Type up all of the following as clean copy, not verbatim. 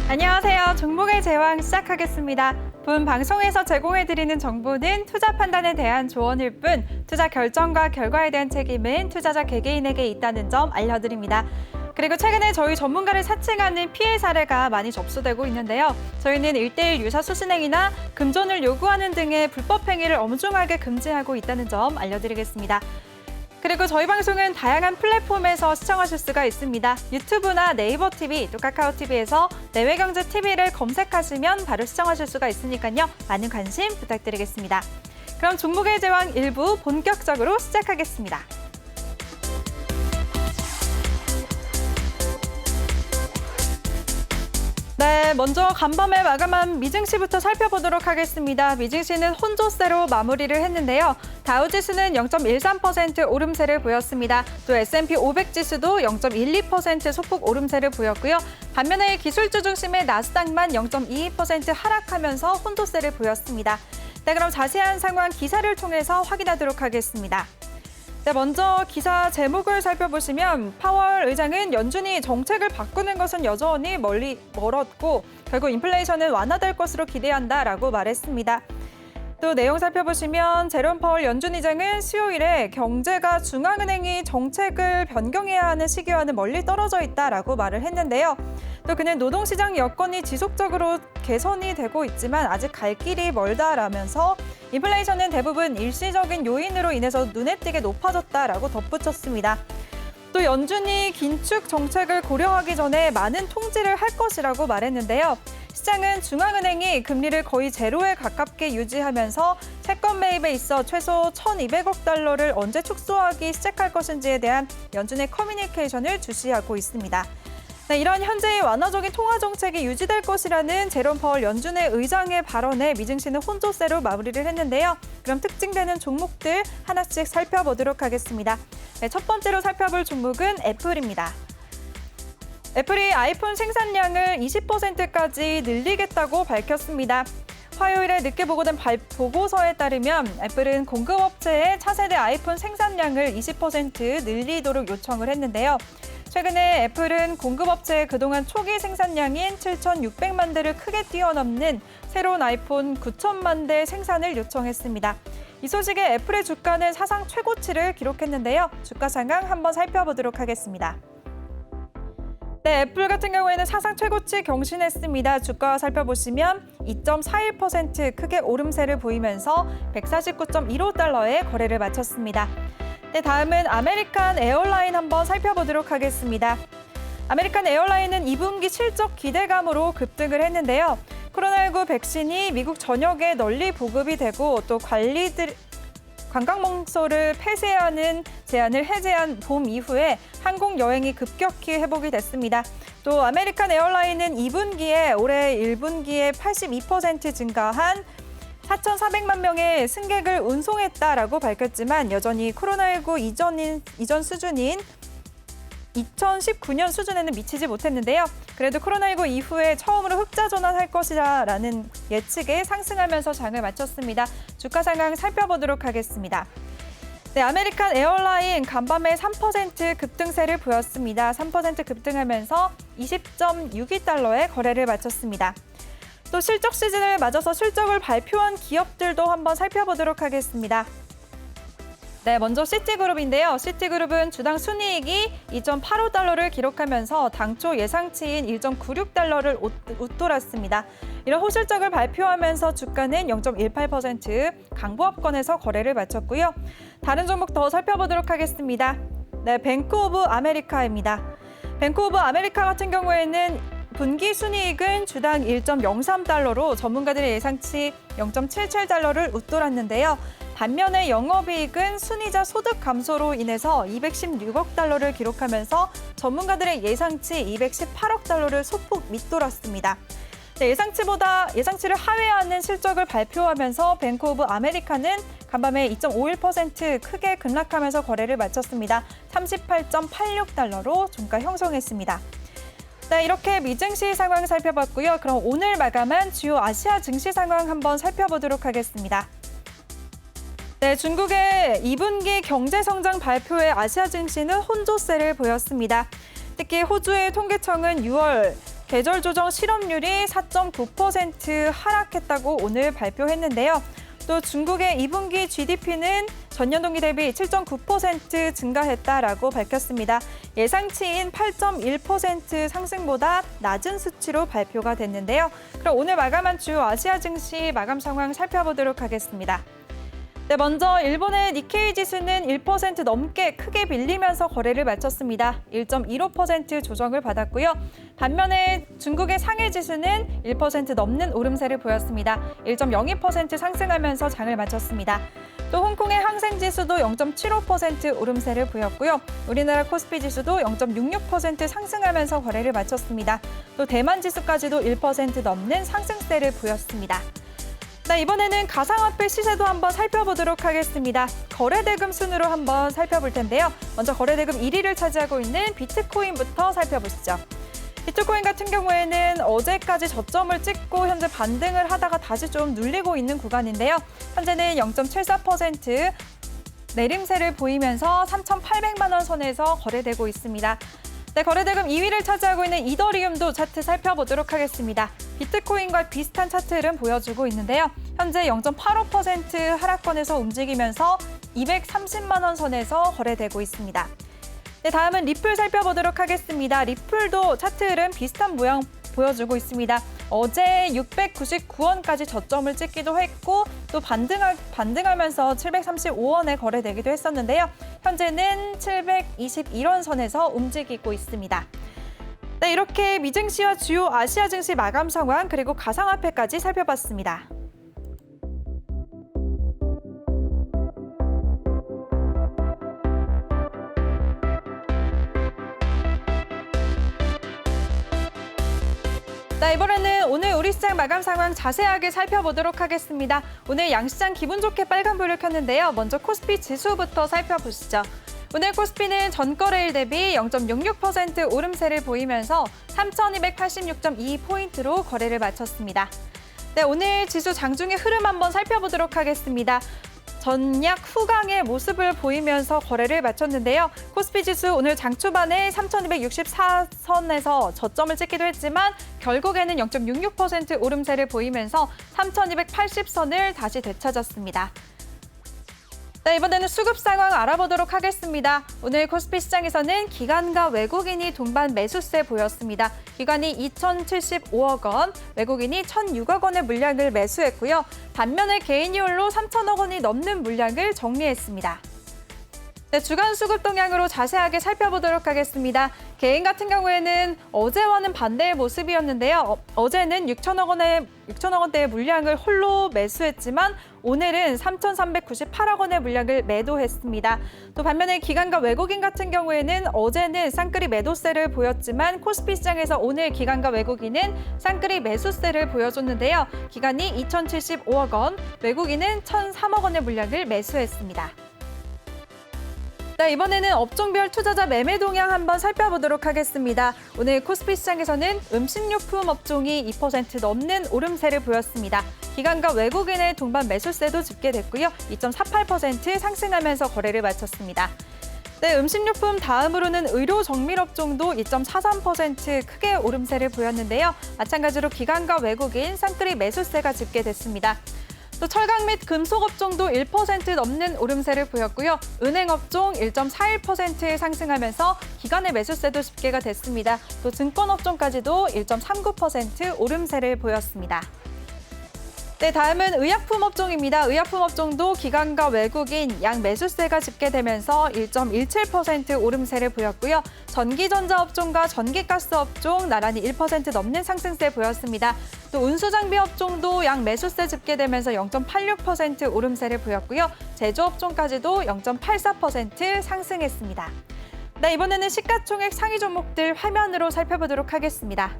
안녕하세요. 종목의 제왕 시작하겠습니다. 본 방송에서 제공해드리는 정보는 투자 판단에 대한 조언일 뿐 투자 결정과 결과에 대한 책임은 투자자 개개인에게 있다는 점 알려드립니다. 그리고 최근에 저희 전문가를 사칭하는 피해 사례가 많이 접수되고 있는데요. 저희는 1:1 유사 수신행위나 금전을 요구하는 등의 불법 행위를 엄중하게 금지하고 있다는 점 알려드리겠습니다. 그리고 저희 방송은 다양한 플랫폼에서 시청하실 수가 있습니다. 유튜브나 네이버 TV, 또 카카오 TV에서 내외경제 TV를 검색하시면 바로 시청하실 수가 있으니까요. 많은 관심 부탁드리겠습니다. 그럼 종목의 제왕 1부 본격적으로 시작하겠습니다. 네, 먼저 간밤에 마감한 미증시부터 살펴보도록 하겠습니다. 미증시는 혼조세로 마무리를 했는데요. 다우지수는 0.13% 오름세를 보였습니다. 또 S&P 500 지수도 0.12% 소폭 오름세를 보였고요. 반면에 기술주 중심의 나스닥만 0.22% 하락하면서 혼조세를 보였습니다. 네, 그럼 자세한 상황 기사를 통해서 확인하도록 하겠습니다. 네, 먼저 기사 제목을 살펴보시면 파월 의장은 연준이 정책을 바꾸는 것은 여전히 멀었고 결국 인플레이션은 완화될 것으로 기대한다라고 말했습니다. 또 내용 살펴보시면 제롬 파월 연준 의장은 수요일에 경제가 중앙은행이 정책을 변경해야 하는 시기와는 멀리 떨어져 있다라고 말을 했는데요. 또 그는 노동시장 여건이 지속적으로 개선이 되고 있지만 아직 갈 길이 멀다라면서 인플레이션은 대부분 일시적인 요인으로 인해서 눈에 띄게 높아졌다라고 덧붙였습니다. 또 연준이 긴축 정책을 고려하기 전에 많은 통지를 할 것이라고 말했는데요. 시장은 중앙은행이 금리를 거의 제로에 가깝게 유지하면서 채권 매입에 있어 최소 1,200억 달러를 언제 축소하기 시작할 것인지에 대한 연준의 커뮤니케이션을 주시하고 있습니다. 네, 이런 현재의 완화적인 통화 정책이 유지될 것이라는 제롬 파월 연준의 의장의 발언에 미증시는 혼조세로 마무리를 했는데요. 그럼 특징되는 종목들 하나씩 살펴보도록 하겠습니다. 네, 첫 번째로 살펴볼 종목은 애플입니다. 애플이 아이폰 생산량을 20%까지 늘리겠다고 밝혔습니다. 화요일에 늦게 보고된 보고서에 따르면 애플은 공급업체에 차세대 아이폰 생산량을 20% 늘리도록 요청을 했는데요. 최근에 애플은 공급업체의 그동안 초기 생산량인 7,600만 대를 크게 뛰어넘는 새로운 아이폰 9천만 대 생산을 요청했습니다. 이 소식에 애플의 주가는 사상 최고치를 기록했는데요. 주가 상황 한번 살펴보도록 하겠습니다. 네, 애플 같은 경우에는 사상 최고치 경신했습니다. 주가 살펴보시면 2.41% 크게 오름세를 보이면서 149.15달러에 거래를 마쳤습니다. 네, 다음은 아메리칸 에어라인 한번 살펴보도록 하겠습니다. 아메리칸 에어라인은 2분기 실적 기대감으로 급등을 했는데요. 코로나19 백신이 미국 전역에 널리 보급이 되고 또 관광명소를 폐쇄하는 제한을 해제한 봄 이후에 항공 여행이 급격히 회복이 됐습니다. 또 아메리칸 에어라인은 2분기에 올해 1분기에 82% 증가한 4,400만 명의 승객을 운송했다라고 밝혔지만 여전히 코로나19 이전 수준인 2019년 수준에는 미치지 못했는데요. 그래도 코로나19 이후에 처음으로 흑자 전환할 것이라는 예측에 상승하면서 장을 마쳤습니다. 주가 상황 살펴보도록 하겠습니다. 네, 아메리칸 에어라인 간밤에 3% 급등세를 보였습니다. 3% 급등하면서 20.62달러에 거래를 마쳤습니다. 또 실적 시즌을 맞아서 실적을 발표한 기업들도 한번 살펴보도록 하겠습니다. 네, 먼저 시티그룹인데요. 시티그룹은 주당 순이익이 2.85달러를 기록하면서 당초 예상치인 1.96달러를 웃돌았습니다. 이런 호실적을 발표하면서 주가는 0.18% 강보합권에서 거래를 마쳤고요. 다른 종목 더 살펴보도록 하겠습니다. 네, 뱅크 오브 아메리카입니다. 뱅크 오브 아메리카 같은 경우에는 분기 순이익은 주당 1.03달러로 전문가들의 예상치 0.77달러를 웃돌았는데요. 반면에 영업이익은 순이자 소득 감소로 인해서 216억 달러를 기록하면서 전문가들의 예상치 218억 달러를 소폭 밑돌았습니다. 네, 예상치를 하회하는 실적을 발표하면서 뱅크 오브 아메리카는 간밤에 2.51% 크게 급락하면서 거래를 마쳤습니다. 38.86달러로 종가 형성했습니다. 네, 이렇게 미증시 상황 살펴봤고요. 그럼 오늘 마감한 주요 아시아 증시 상황 한번 살펴보도록 하겠습니다. 네, 중국의 2분기 경제성장 발표에 아시아 증시는 혼조세를 보였습니다. 특히 호주의 통계청은 6월 계절 조정 실업률이 4.9% 하락했다고 오늘 발표했는데요. 또 중국의 2분기 GDP는 전년 동기 대비 7.9% 증가했다라고 밝혔습니다. 예상치인 8.1% 상승보다 낮은 수치로 발표가 됐는데요. 그럼 오늘 마감한 주요 아시아 증시 마감 상황 살펴보도록 하겠습니다. 네, 먼저 일본의 니케이 지수는 1% 넘게 크게 밀리면서 거래를 마쳤습니다. 1.15% 조정을 받았고요. 반면에 중국의 상해 지수는 1% 넘는 오름세를 보였습니다. 1.02% 상승하면서 장을 마쳤습니다. 또 홍콩의 항생 지수도 0.75% 오름세를 보였고요. 우리나라 코스피 지수도 0.66% 상승하면서 거래를 마쳤습니다. 또 대만 지수까지도 1% 넘는 상승세를 보였습니다. 네, 이번에는 가상화폐 시세도 한번 살펴보도록 하겠습니다. 거래대금 순으로 한번 살펴볼 텐데요. 먼저 거래대금 1위를 차지하고 있는 비트코인부터 살펴보시죠. 비트코인 같은 경우에는 어제까지 저점을 찍고 현재 반등을 하다가 다시 좀 눌리고 있는 구간인데요. 현재는 0.74% 내림세를 보이면서 3,800만 원 선에서 거래되고 있습니다. 네, 거래대금 2위를 차지하고 있는 이더리움도 차트 살펴보도록 하겠습니다. 비트코인과 비슷한 차트 흐름 보여주고 있는데요. 현재 0.85% 하락권에서 움직이면서 230만 원 선에서 거래되고 있습니다. 네, 다음은 리플 살펴보도록 하겠습니다. 리플도 차트 흐름 비슷한 모양 보여주고 있습니다. 어제 699원까지 저점을 찍기도 했고 또 반등하면서 735원에 거래되기도 했었는데요. 현재는 721원 선에서 움직이고 있습니다. 네, 이렇게 미증시와 주요 아시아 증시 마감 상황 그리고 가상화폐까지 살펴봤습니다. 자, 이번에는 오늘 우리 시장 마감 상황 자세하게 살펴보도록 하겠습니다. 오늘 양시장 기분 좋게 빨간불을 켰는데요. 먼저 코스피 지수부터 살펴보시죠. 오늘 코스피는 전거래일 대비 0.66% 오름세를 보이면서 3,286.2포인트로 거래를 마쳤습니다. 네, 오늘 지수 장중의 흐름 한번 살펴보도록 하겠습니다. 전약 후강의 모습을 보이면서 거래를 마쳤는데요. 코스피 지수 오늘 장 초반에 3,264선에서 저점을 찍기도 했지만 결국에는 0.66% 오름세를 보이면서 3,280선을 다시 되찾았습니다. 네, 이번에는 수급 상황 알아보도록 하겠습니다. 오늘 코스피 시장에서는 기관과 외국인이 동반 매수세 보였습니다. 기관이 2,075억 원, 외국인이 1,006억 원의 물량을 매수했고요. 반면에 개인이 홀로 3,000억 원이 넘는 물량을 정리했습니다. 네, 주간 수급 동향으로 자세하게 살펴보도록 하겠습니다. 개인 같은 경우에는 어제와는 반대의 모습이었는데요. 어제는 6천억 원대의 물량을 홀로 매수했지만 오늘은 3,398억 원의 물량을 매도했습니다. 또 반면에 기관과 외국인 같은 경우에는 어제는 쌍끌이 매도세를 보였지만 코스피 시장에서 오늘 기관과 외국인은 쌍끌이 매수세를 보여줬는데요. 기관이 2,075억 원, 외국인은 1,003억 원의 물량을 매수했습니다. 네, 이번에는 업종별 투자자 매매 동향 한번 살펴보도록 하겠습니다. 오늘 코스피 시장에서는 음식료품 업종이 2% 넘는 오름세를 보였습니다. 기관과 외국인의 동반 매수세도 집계됐고요. 2.48% 상승하면서 거래를 마쳤습니다. 네, 음식료품 다음으로는 의료 정밀 업종도 2.43% 크게 오름세를 보였는데요. 마찬가지로 기관과 외국인 쌍끌이 매수세가 집계됐습니다. 또 철강 및 금속 업종도 1% 넘는 오름세를 보였고요. 은행 업종 1.41% 상승하면서 기관의 매수세도 집계가 됐습니다. 또 증권 업종까지도 1.39% 오름세를 보였습니다. 네, 다음은 의약품 업종입니다. 의약품 업종도 기관과 외국인 양 매수세가 집계되면서 1.17% 오름세를 보였고요. 전기전자 업종과 전기가스 업종 나란히 1% 넘는 상승세 보였습니다. 또 운수장비 업종도 양 매수세 집계되면서 0.86% 오름세를 보였고요. 제조업종까지도 0.84% 상승했습니다. 네, 이번에는 시가총액 상위 종목들 화면으로 살펴보도록 하겠습니다.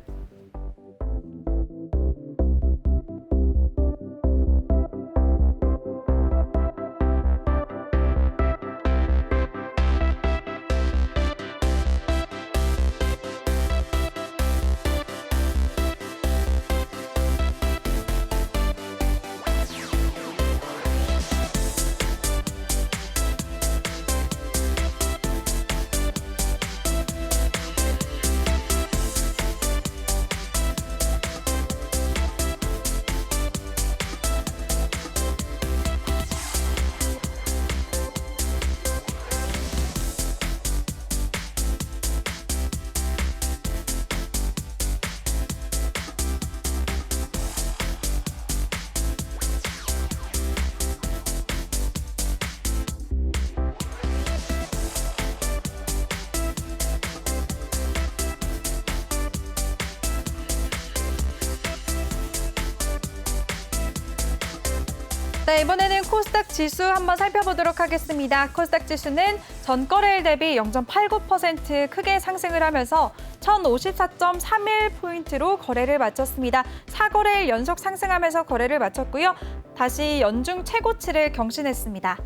네, 이번에는 코스닥 지수 한번 살펴보도록 하겠습니다. 코스닥 지수는 전거래일 대비 0.89% 크게 상승을 하면서 1054.31포인트로 거래를 마쳤습니다. 4거래일 연속 상승하면서 거래를 마쳤고요. 다시 연중 최고치를 경신했습니다.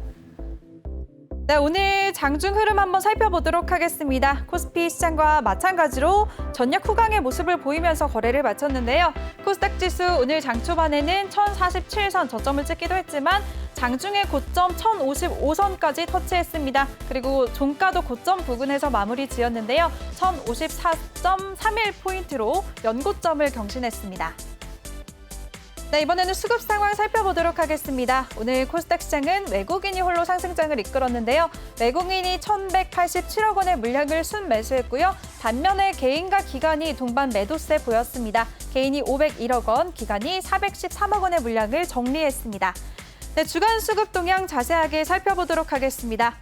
네, 오늘 장중 흐름 한번 살펴보도록 하겠습니다. 코스피 시장과 마찬가지로 전략 후강의 모습을 보이면서 거래를 마쳤는데요. 코스닥 지수 오늘 장 초반에는 1047선 저점을 찍기도 했지만 장중의 고점 1055선까지 터치했습니다. 그리고 종가도 고점 부근에서 마무리 지었는데요. 1054.31포인트로 연고점을 경신했습니다. 네, 이번에는 수급 상황 살펴보도록 하겠습니다. 오늘 코스닥 시장은 외국인이 홀로 상승장을 이끌었는데요. 외국인이 1,187억 원의 물량을 순매수했고요. 반면에 개인과 기관이 동반 매도세 보였습니다. 개인이 501억 원, 기관이 413억 원의 물량을 정리했습니다. 네, 주간 수급 동향 자세하게 살펴보도록 하겠습니다.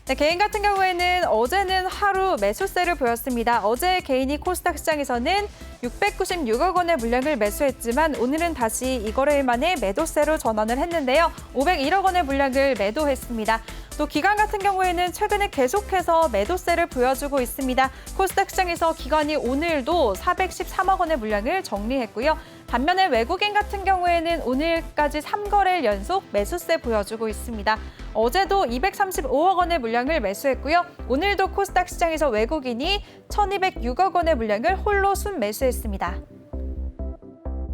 네, 개인 같은 경우에는 어제는 하루 매수세를 보였습니다. 어제 개인이 코스닥 시장에서는 696억 원의 물량을 매수했지만 오늘은 다시 이 거래일 만에 매도세로 전환을 했는데요. 501억 원의 물량을 매도했습니다. 또 기관 같은 경우에는 최근에 계속해서 매도세를 보여주고 있습니다. 코스닥 시장에서 기관이 오늘도 413억 원의 물량을 정리했고요. 반면에 외국인 같은 경우에는 오늘까지 3거래일 연속 매수세 보여주고 있습니다. 어제도 235억 원의 물량을 매수했고요. 오늘도 코스닥 시장에서 외국인이 1,206억 원의 물량을 홀로 순매수했습니다.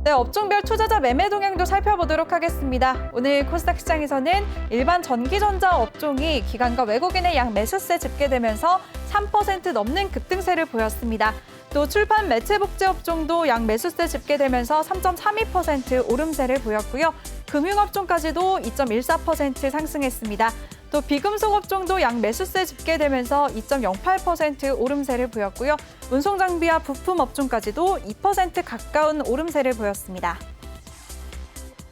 네, 업종별 투자자 매매 동향도 살펴보도록 하겠습니다. 오늘 코스닥 시장에서는 일반 전기전자 업종이 기관과 외국인의 양 매수세 집계되면서 3% 넘는 급등세를 보였습니다. 또 출판 매체 복제 업종도 양 매수세 집계되면서 3.32% 오름세를 보였고요. 금융업종까지도 2.14% 상승했습니다. 또 비금속 업종도 양 매수세 집계되면서 2.08% 오름세를 보였고요. 운송장비와 부품 업종까지도 2% 가까운 오름세를 보였습니다.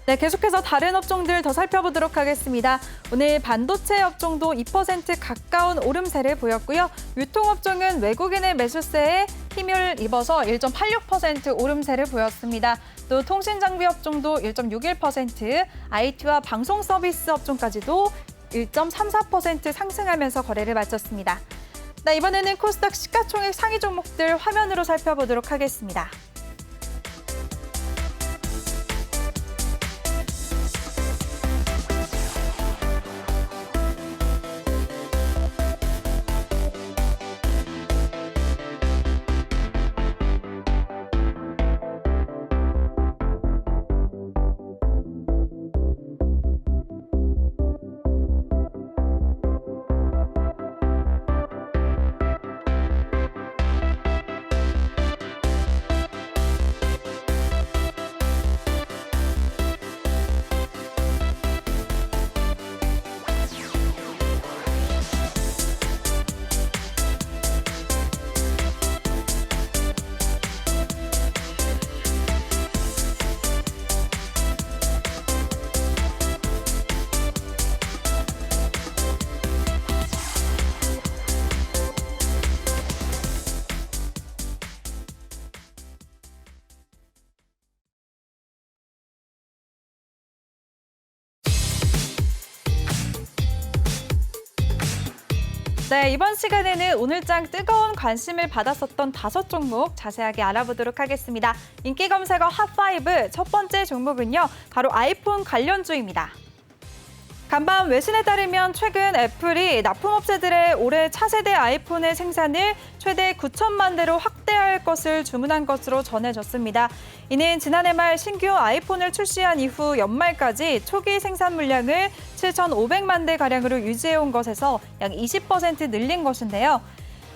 네, 계속해서 다른 업종들 더 살펴보도록 하겠습니다. 오늘 반도체 업종도 2% 가까운 오름세를 보였고요. 유통업종은 외국인의 매수세에 힘을 입어서 1.86% 오름세를 보였습니다. 또 통신장비 업종도 1.61%, IT와 방송 서비스 업종까지도 1.34% 상승하면서 거래를 마쳤습니다. 네, 이번에는 코스닥 시가총액 상위 종목들 화면으로 살펴보도록 하겠습니다. 네, 이번 시간에는 오늘장 뜨거운 관심을 받았었던 5종목 자세하게 알아보도록 하겠습니다. 인기 검색어 핫5 첫 번째 종목은요, 바로 아이폰 관련주입니다. 간밤 외신에 따르면 최근 애플이 납품업체들의 올해 차세대 아이폰의 생산을 최대 9천만 대로 확대할 것을 주문한 것으로 전해졌습니다. 이는 지난해 말 신규 아이폰을 출시한 이후 연말까지 초기 생산 물량을 7,500만 대가량으로 유지해온 것에서 약 20% 늘린 것인데요.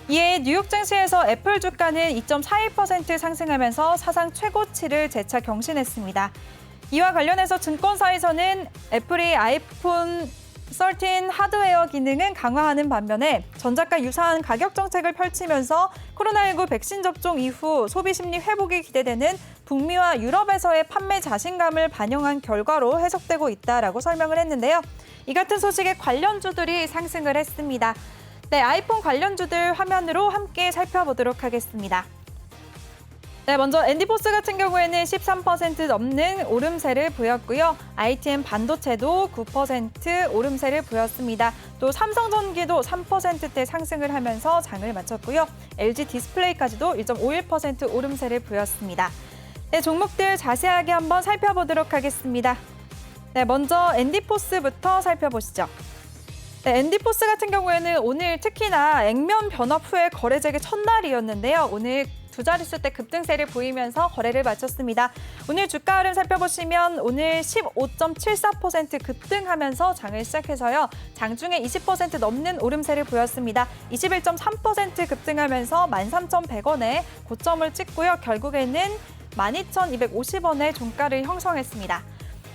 이에 뉴욕 증시에서 애플 주가는 2.41% 상승하면서 사상 최고치를 재차 경신했습니다. 이와 관련해서 증권사에서는 애플이 아이폰 13 하드웨어 기능은 강화하는 반면에 전작과 유사한 가격 정책을 펼치면서 코로나19 백신 접종 이후 소비 심리 회복이 기대되는 북미와 유럽에서의 판매 자신감을 반영한 결과로 해석되고 있다라고 설명을 했는데요. 이 같은 소식에 관련주들이 상승을 했습니다. 네, 아이폰 관련주들 화면으로 함께 살펴보도록 하겠습니다. 네, 먼저 엔디포스 같은 경우에는 13% 넘는 오름세를 보였고요. ITM 반도체도 9% 오름세를 보였습니다. 또 삼성전기도 3%대 상승을 하면서 장을 마쳤고요. LG 디스플레이까지도 1.51% 오름세를 보였습니다. 네, 종목들 자세하게 한번 살펴보도록 하겠습니다. 네, 먼저 엔디포스부터 살펴보시죠. 네, 엔디포스 같은 경우에는 오늘 특히나 액면 변압 후에 거래되기 첫날이었는데요. 오늘 두 자릿수대 급등세를 보이면서 거래를 마쳤습니다. 오늘 주가 흐름 살펴보시면 오늘 15.74% 급등하면서 장을 시작해서요. 장중에 20% 넘는 오름세를 보였습니다. 21.3% 급등하면서 13,100원에 고점을 찍고요. 결국에는 12,250원의 종가를 형성했습니다.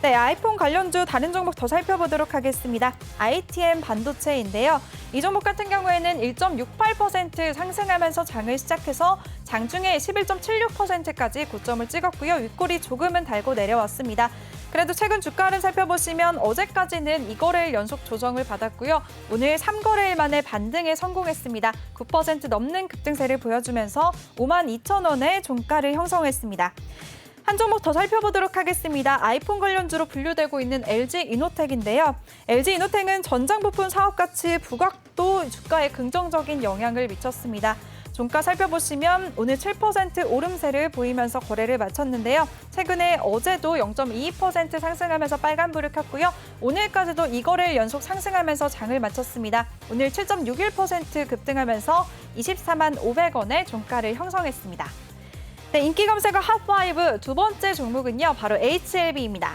네, 아이폰 관련주 다른 종목 더 살펴보도록 하겠습니다. ITM 반도체인데요. 이 종목 같은 경우에는 1.68% 상승하면서 장을 시작해서 장중에 11.76%까지 고점을 찍었고요. 윗골이 조금은 달고 내려왔습니다. 그래도 최근 주가 흐름 살펴보시면 어제까지는 2거래일 연속 조정을 받았고요. 오늘 3거래일 만에 반등에 성공했습니다. 9% 넘는 급등세를 보여주면서 52,000원의 종가를 형성했습니다. 한 종목 더 살펴보도록 하겠습니다. 아이폰 관련주로 분류되고 있는 LG 이노텍인데요. LG 이노텍은 전장 부품 사업 가치 부각도 주가에 긍정적인 영향을 미쳤습니다. 종가 살펴보시면 오늘 7% 오름세를 보이면서 거래를 마쳤는데요. 최근에 어제도 0.22% 상승하면서 빨간불을 켰고요. 오늘까지도 2거래일 연속 상승하면서 장을 마쳤습니다. 오늘 7.61% 급등하면서 24만 500원의 종가를 형성했습니다. 네, 인기 검색어 핫5 두 번째 종목은요, 바로 HLB입니다.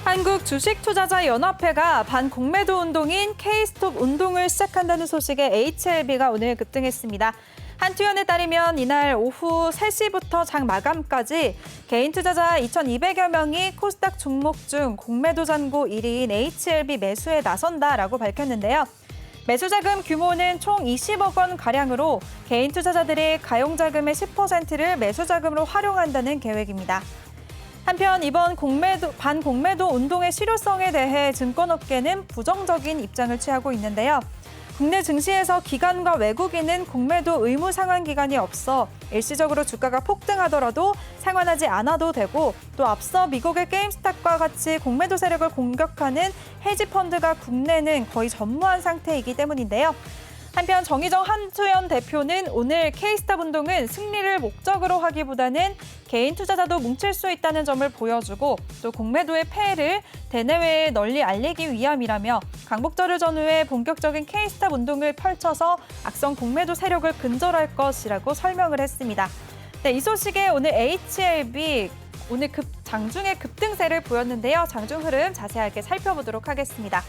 한국주식투자자연합회가 반공매도 운동인 K스톱 운동을 시작한다는 소식에 HLB가 오늘 급등했습니다. 한투연에 따르면 이날 오후 3시부터 장 마감까지 개인 투자자 2,200여 명이 코스닥 종목 중 공매도 잔고 1위인 HLB 매수에 나선다라고 밝혔는데요. 매수자금 규모는 총 20억 원 가량으로 개인 투자자들이 가용자금의 10%를 매수자금으로 활용한다는 계획입니다. 한편 이번 반공매도 운동의 실효성에 대해 증권업계는 부정적인 입장을 취하고 있는데요. 국내 증시에서 기관과 외국인은 공매도 의무 상환 기간이 없어 일시적으로 주가가 폭등하더라도 상환하지 않아도 되고, 또 앞서 미국의 게임스탑과 같이 공매도 세력을 공격하는 헤지펀드가 국내는 거의 전무한 상태이기 때문인데요. 한편 정의정 한투연 대표는 오늘 K스탑 운동은 승리를 목적으로 하기보다는 개인 투자자도 뭉칠 수 있다는 점을 보여주고, 또 공매도의 폐해를 대내외에 널리 알리기 위함이라며 광복절을 전후해 본격적인 K스탑 운동을 펼쳐서 악성 공매도 세력을 근절할 것이라고 설명을 했습니다. 네, 이 소식에 오늘 HLB 오늘 장중에 급등세를 보였는데요. 장중 흐름 자세하게 살펴보도록 하겠습니다.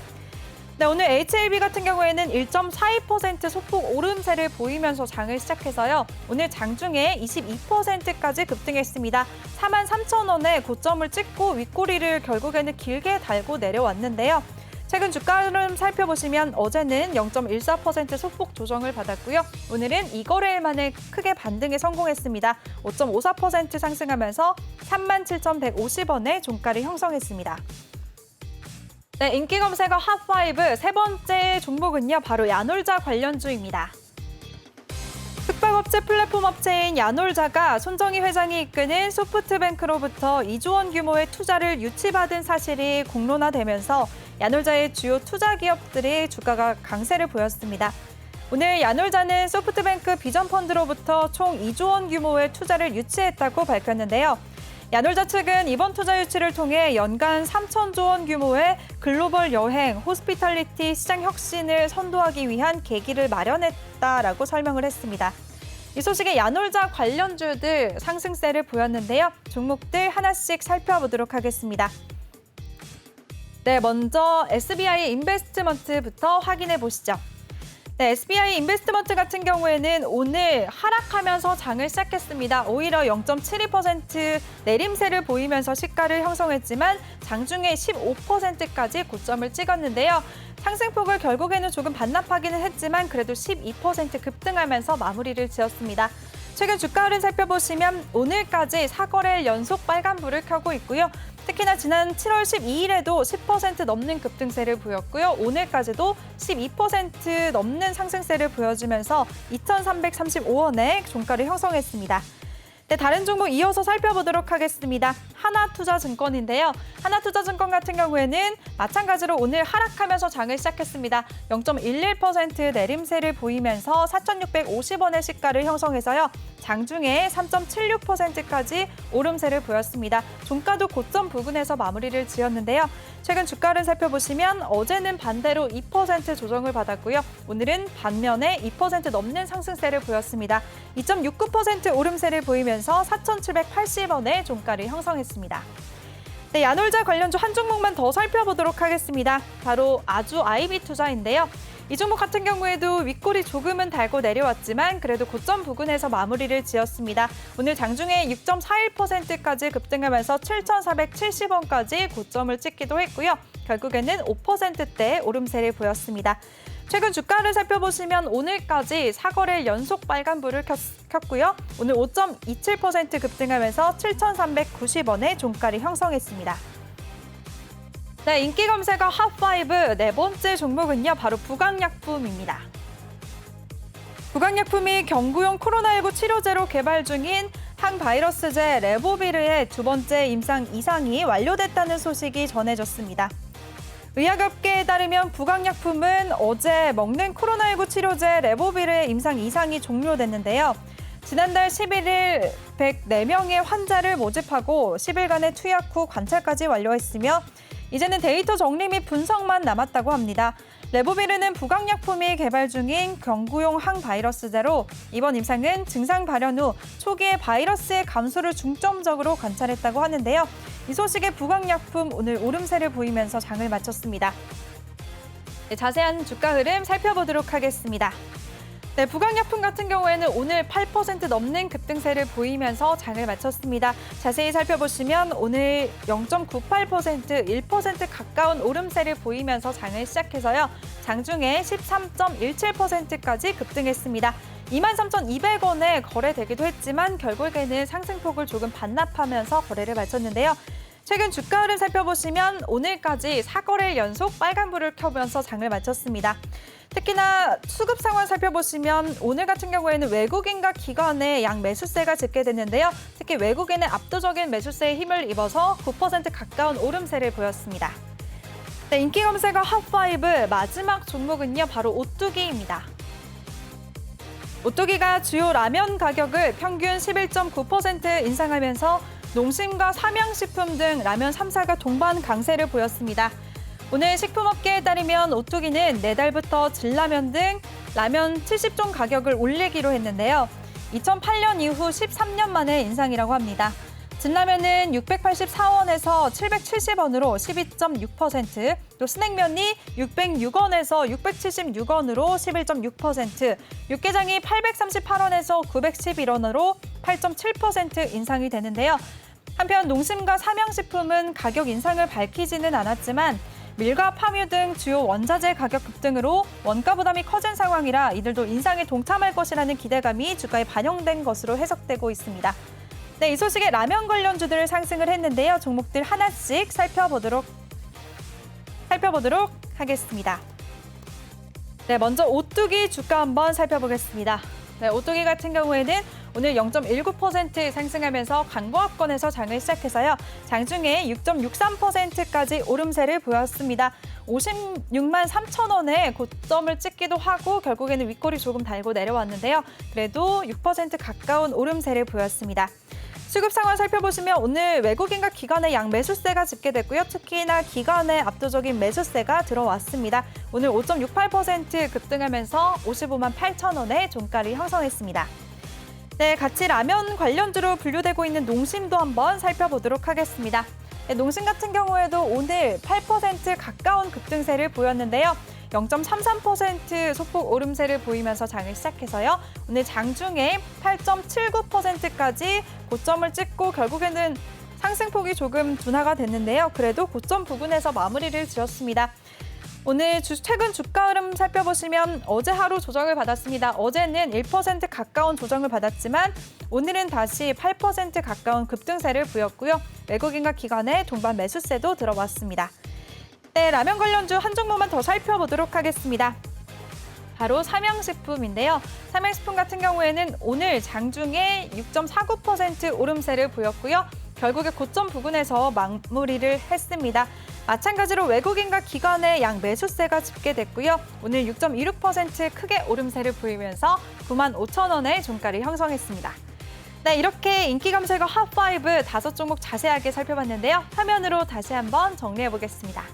네, 오늘 HLB 같은 경우에는 1.42% 소폭 오름세를 보이면서 장을 시작해서요. 오늘 장중에 22%까지 급등했습니다. 43,000원에 고점을 찍고 윗꼬리를 결국에는 길게 달고 내려왔는데요. 최근 주가 흐름 살펴보시면 어제는 0.14% 소폭 조정을 받았고요. 오늘은 2거래일 만에 크게 반등에 성공했습니다. 5.54% 상승하면서 37,150원의 종가를 형성했습니다. 네, 인기 검색어 핫5 세 번째 종목은요, 바로 야놀자 관련주입니다. 숙박업체 플랫폼 업체인 야놀자가 손정희 회장이 이끄는 소프트뱅크로부터 2조 원 규모의 투자를 유치받은 사실이 공론화되면서 야놀자의 주요 투자 기업들의 주가가 강세를 보였습니다. 오늘 야놀자는 소프트뱅크 비전펀드로부터 총 2조 원 규모의 투자를 유치했다고 밝혔는데요. 야놀자 측은 이번 투자 유치를 통해 연간 3,000조 원 규모의 글로벌 여행, 호스피탈리티 시장 혁신을 선도하기 위한 계기를 마련했다라고 설명을 했습니다. 이 소식에 야놀자 관련주들 상승세를 보였는데요. 종목들 하나씩 살펴보도록 하겠습니다. 네, 먼저 SBI 인베스트먼트부터 확인해 보시죠. 네, SBI 인베스트먼트 같은 경우에는 오늘 하락하면서 장을 시작했습니다. 오히려 0.72% 내림세를 보이면서 시가를 형성했지만 장중에 15%까지 고점을 찍었는데요. 상승폭을 결국에는 조금 반납하기는 했지만 그래도 12% 급등하면서 마무리를 지었습니다. 최근 주가 흐름 살펴보시면 오늘까지 4거래일 연속 빨간불을 켜고 있고요. 특히나 지난 7월 12일에도 10% 넘는 급등세를 보였고요. 오늘까지도 12% 넘는 상승세를 보여주면서 2,335원의 종가를 형성했습니다. 네, 다른 종목 이어서 살펴보도록 하겠습니다. 하나투자증권인데요. 하나투자증권 같은 경우에는 마찬가지로 오늘 하락하면서 장을 시작했습니다. 0.11% 내림세를 보이면서 4,650원의 시가를 형성해서요. 장중에 3.76%까지 오름세를 보였습니다. 종가도 고점 부근에서 마무리를 지었는데요. 최근 주가를 살펴보시면 어제는 반대로 2% 조정을 받았고요. 오늘은 반면에 2% 넘는 상승세를 보였습니다. 2.69% 오름세를 보이면서 4,780원의 종가를 형성했습니다. 네, 야놀자 관련주 한 종목만 더 살펴보도록 하겠습니다. 바로 아주 IB투자인데요. 이 종목 같은 경우에도 윗골이 조금은 달고 내려왔지만 그래도 고점 부근에서 마무리를 지었습니다. 오늘 장중에 6.41%까지 급등하면서 7,470원까지 고점을 찍기도 했고요. 결국에는 5%대 오름세를 보였습니다. 최근 주가를 살펴보시면 오늘까지 4거래일 연속 빨간불을 켰고요. 오늘 5.27% 급등하면서 7,390원의 종가를 형성했습니다. 네, 인기 검색어 핫5 네 번째 종목은요. 바로 부강약품입니다. 부강약품이 경구용 코로나19 치료제로 개발 중인 항바이러스제 레보비르의 두 번째 임상 이상이 완료됐다는 소식이 전해졌습니다. 의학업계에 따르면 부강약품은 어제 먹는 코로나19 치료제 레보비르의 임상 이상이 종료됐는데요. 지난달 11일 104명의 환자를 모집하고 10일간의 투약 후 관찰까지 완료했으며 이제는 데이터 정리 및 분석만 남았다고 합니다. 레보비르는 부강약품이 개발 중인 경구용 항바이러스제로 이번 임상은 증상 발현 후 초기에 바이러스의 감소를 중점적으로 관찰했다고 하는데요. 이 소식에 부강약품 오늘 오름세를 보이면서 장을 마쳤습니다. 네, 자세한 주가 흐름 살펴보도록 하겠습니다. 네, 부강약품 같은 경우에는 오늘 8% 넘는 급등세를 보이면서 장을 마쳤습니다. 자세히 살펴보시면 오늘 0.98%, 1% 가까운 오름세를 보이면서 장을 시작해서요. 장중에 13.17%까지 급등했습니다. 23,200원에 거래되기도 했지만 결국에는 상승폭을 조금 반납하면서 거래를 마쳤는데요. 최근 주가 흐름 살펴보시면 오늘까지 4거래일 연속 빨간불을 켜면서 장을 마쳤습니다. 특히나 수급 상황 살펴보시면 오늘 같은 경우에는 외국인과 기관의 양 매수세가 집계됐는데요. 특히 외국인의 압도적인 매수세에 힘을 입어서 9% 가까운 오름세를 보였습니다. 네, 인기 검색어 핫5 마지막 종목은요. 바로 오뚜기입니다. 오뚜기가 주요 라면 가격을 평균 11.9% 인상하면서 농심과 삼양식품 등 라면 3사가 동반 강세를 보였습니다. 오늘 식품업계에 따르면 오뚜기는 내달부터 진라면 등 라면 70종 가격을 올리기로 했는데요. 2008년 이후 13년 만의 인상이라고 합니다. 진라면은 684원에서 770원으로 12.6%, 또 스낵면이 606원에서 676원으로 11.6%, 육개장이 838원에서 911원으로 8.7% 인상이 되는데요. 한편 농심과 삼양식품은 가격 인상을 밝히지는 않았지만 밀과 파묘 등 주요 원자재 가격 급등으로 원가 부담이 커진 상황이라 이들도 인상에 동참할 것이라는 기대감이 주가에 반영된 것으로 해석되고 있습니다. 네, 이 소식에 라면 관련주들 상승을 했는데요. 종목들 하나씩 살펴보도록 하겠습니다. 네, 먼저 오뚜기 주가 한번 살펴보겠습니다. 네, 오뚜기 같은 경우에는 오늘 0.19% 상승하면서 강보합권에서 장을 시작해서요. 장중에 6.63%까지 오름세를 보였습니다. 56만 3천 원에 고점을 찍기도 하고 결국에는 윗골이 조금 달고 내려왔는데요. 그래도 6% 가까운 오름세를 보였습니다. 수급 상황 살펴보시면 오늘 외국인과 기관의 양 매수세가 집계됐고요. 특히나 기관의 압도적인 매수세가 들어왔습니다. 오늘 5.68% 급등하면서 55만 8천 원의 종가를 형성했습니다. 네, 같이 라면 관련주로 분류되고 있는 농심도 한번 살펴보도록 하겠습니다. 네, 농심 같은 경우에도 오늘 8% 가까운 급등세를 보였는데요. 0.33% 소폭 오름세를 보이면서 장을 시작해서요. 오늘 장중에 8.79%까지 고점을 찍고 결국에는 상승폭이 조금 둔화가 됐는데요. 그래도 고점 부근에서 마무리를 지었습니다. 오늘 최근 주가 흐름 살펴보시면 어제 하루 조정을 받았습니다. 어제는 1% 가까운 조정을 받았지만 오늘은 다시 8% 가까운 급등세를 보였고요. 외국인과 기관의 동반 매수세도 들어왔습니다. 네, 라면 관련주 한 종목만 더 살펴보도록 하겠습니다. 바로 삼양식품인데요. 삼양식품 같은 경우에는 오늘 장중에 6.49% 오름세를 보였고요. 결국에 고점 부근에서 마무리를 했습니다. 마찬가지로 외국인과 기관의 양 매수세가 집계됐고요. 오늘 6.26% 크게 오름세를 보이면서 95,000원의 종가를 형성했습니다. 네, 이렇게 인기 감색어 핫5 5 종목 자세하게 살펴봤는데요. 화면으로 다시 한번 정리해 보겠습니다.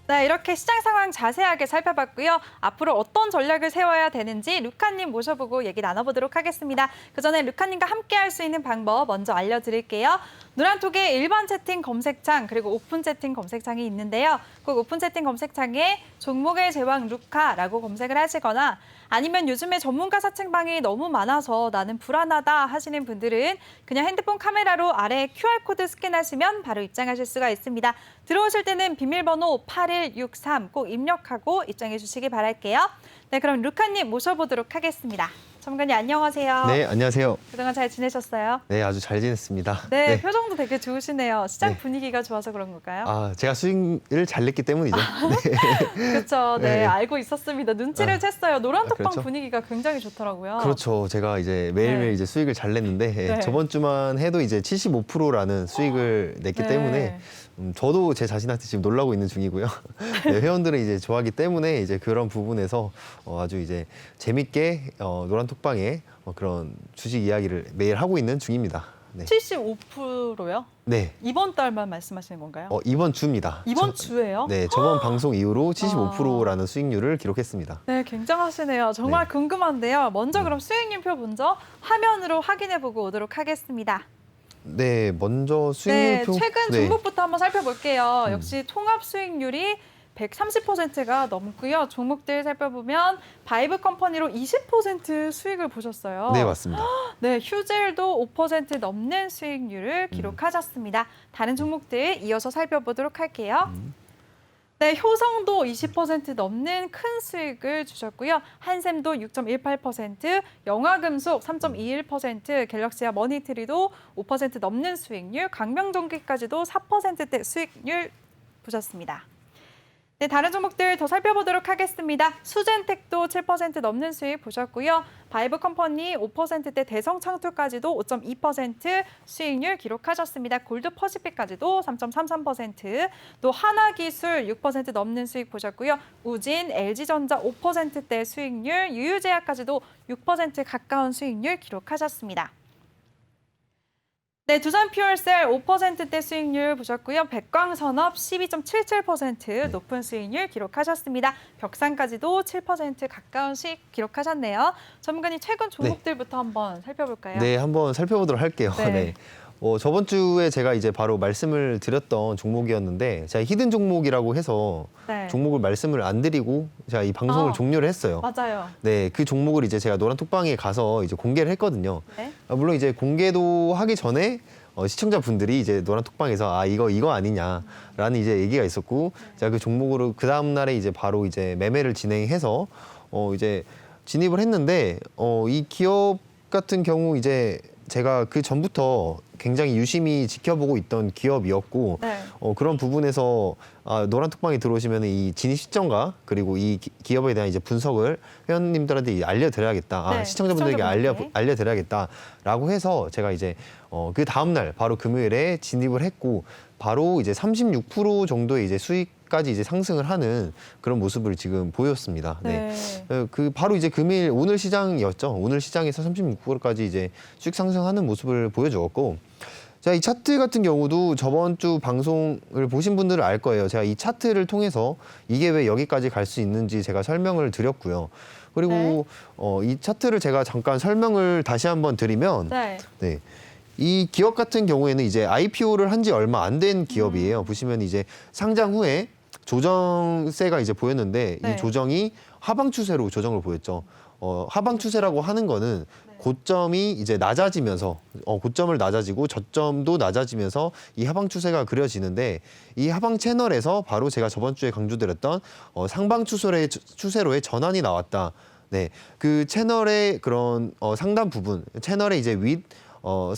네, 이렇게 시장 상황 자세하게 살펴봤고요. 앞으로 어떤 전략을 세워야 되는지 루카님 모셔보고 얘기 나눠보도록 하겠습니다. 그 전에 루카님과 함께 할 수 있는 방법 먼저 알려드릴게요. 노란톡에 일반 채팅 검색창 그리고 오픈 채팅 검색창이 있는데요. 꼭 오픈 채팅 검색창에 종목의 제왕 루카라고 검색을 하시거나 아니면 요즘에 전문가 사칭방이 너무 많아서 나는 불안하다 하시는 분들은 그냥 핸드폰 카메라로 아래 QR코드 스캔하시면 바로 입장하실 수가 있습니다. 들어오실 때는 비밀번호 8163 꼭 입력하고 입장해 주시기 바랄게요. 네, 그럼 루카님 모셔보도록 하겠습니다. 전문가님 안녕하세요. 네, 안녕하세요. 그동안 잘 지내셨어요? 네, 아주 잘 지냈습니다. 네, 표정도 되게 좋으시네요. 시장 네. 분위기가 좋아서 그런 걸까요? 아, 제가 수익을 잘 냈기 때문이죠. 네. 그렇죠. 네, 네. 알고 있었습니다. 눈치를 챘어요. 노란톡방 그렇죠? 분위기가 굉장히 좋더라고요. 그렇죠. 제가 이제 매일매일 네. 이제 수익을 잘 냈는데 네. 저번 주만 해도 이제 75%라는 수익을 냈기 네. 때문에 저도 제 자신한테 지금 놀라고 있는 중이고요. 네, 회원들은 이제 좋아하기 때문에 이제 그런 부분에서 아주 이제 재밌게 노란톡방에 그런 주식 이야기를 매일 하고 있는 중입니다. 네. 75%요? 네. 이번 달만 말씀하시는 건가요? 이번 주입니다. 이번 주예요? 네, 저번 방송 이후로 75%라는 수익률을 기록했습니다. 네, 굉장하시네요. 정말 네. 궁금한데요. 먼저 그럼 수익률표 먼저 화면으로 확인해보고 오도록 하겠습니다. 네, 먼저 네, 수익률표. 최근 네. 종목부터 한번 살펴볼게요. 역시 통합 수익률이 130%가 넘고요. 종목들 살펴보면 바이브 컴퍼니로 20% 수익을 보셨어요. 네, 맞습니다. 네, 휴젤도 5% 넘는 수익률을 기록하셨습니다. 다른 종목들 이어서 살펴보도록 할게요. 네, 효성도 20% 넘는 큰 수익을 주셨고요. 한샘도 6.18%, 영화금속 3.21%, 갤럭시와 머니트리도 5% 넘는 수익률, 강명전기까지도 4%대 수익률 보셨습니다. 네, 다른 종목들 더 살펴보도록 하겠습니다. 수젠텍도 7% 넘는 수익 보셨고요. 바이브 컴퍼니 5%대 대성창투까지도 5.2% 수익률 기록하셨습니다. 골드 퍼시픽까지도 3.33%, 또 하나기술 6% 넘는 수익 보셨고요. 우진, LG전자 5%대 수익률, 유유제약까지도 6% 가까운 수익률 기록하셨습니다. 네, 두산퓨얼셀 5%대 수익률 보셨고요. 백광산업 12.77% 높은 수익률 기록하셨습니다. 벽산까지도 7% 가까운 수익 기록하셨네요. 전문가님 최근 종목들부터 한번 살펴볼까요? 네, 한번 살펴보도록 할게요. 네. 네. 저번 주에 제가 이제 바로 말씀을 드렸던 종목이었는데 제가 히든 종목이라고 해서 네. 종목을 말씀을 안 드리고 제가 이 방송을 종료를 했어요. 맞아요. 네, 그 종목을 이제 제가 노란톡방에 가서 이제 공개를 했거든요. 네. 물론 이제 공개도 하기 전에 시청자분들이 이제 노란톡방에서 이거 아니냐라는 이제 얘기가 있었고 제가 그 종목으로 그 다음 날에 이제 바로 이제 매매를 진행해서 이제 진입을 했는데 이 기업 같은 경우 이제 제가 그 전부터 굉장히 유심히 지켜보고 있던 기업이었고 네. 그런 부분에서 노란톡방에 들어오시면 이 진입 시점과 그리고 이 기업에 대한 이제 분석을 회원님들한테 이제 알려드려야겠다. 네, 시청자분들에게 시청자분들께. 알려드려야겠다라고 해서 제가 이제 그 다음 날 바로 금요일에 진입을 했고 바로 이제 36% 정도의 이제 수익까지 이제 상승을 하는 그런 모습을 지금 보였습니다. 네. 그 바로 이제 금일 오늘 시장이었죠. 오늘 시장에서 36%까지 이제 수익 상승하는 모습을 보여주었고, 자, 이 차트 같은 경우도 저번 주 방송을 보신 분들은 알 거예요. 제가 이 차트를 통해서 이게 왜 여기까지 갈 수 있는지 제가 설명을 드렸고요. 그리고 이 차트를 제가 잠깐 설명을 다시 한번 드리면, 네. 이 기업 같은 경우에는 이제 IPO를 한 지 얼마 안 된 기업이에요. 보시면 이제 상장 후에 조정세가 이제 보였는데 네. 이 조정이 하방 추세로 조정을 보였죠. 하방 추세라고 하는 거는 고점이 이제 낮아지면서 고점을 낮아지고 저점도 낮아지면서 이 하방 추세가 그려지는데 이 하방 채널에서 바로 제가 저번 주에 강조드렸던 상방 추세로의 전환이 나왔다. 네, 그 채널의 그런 상단 부분, 채널의 이제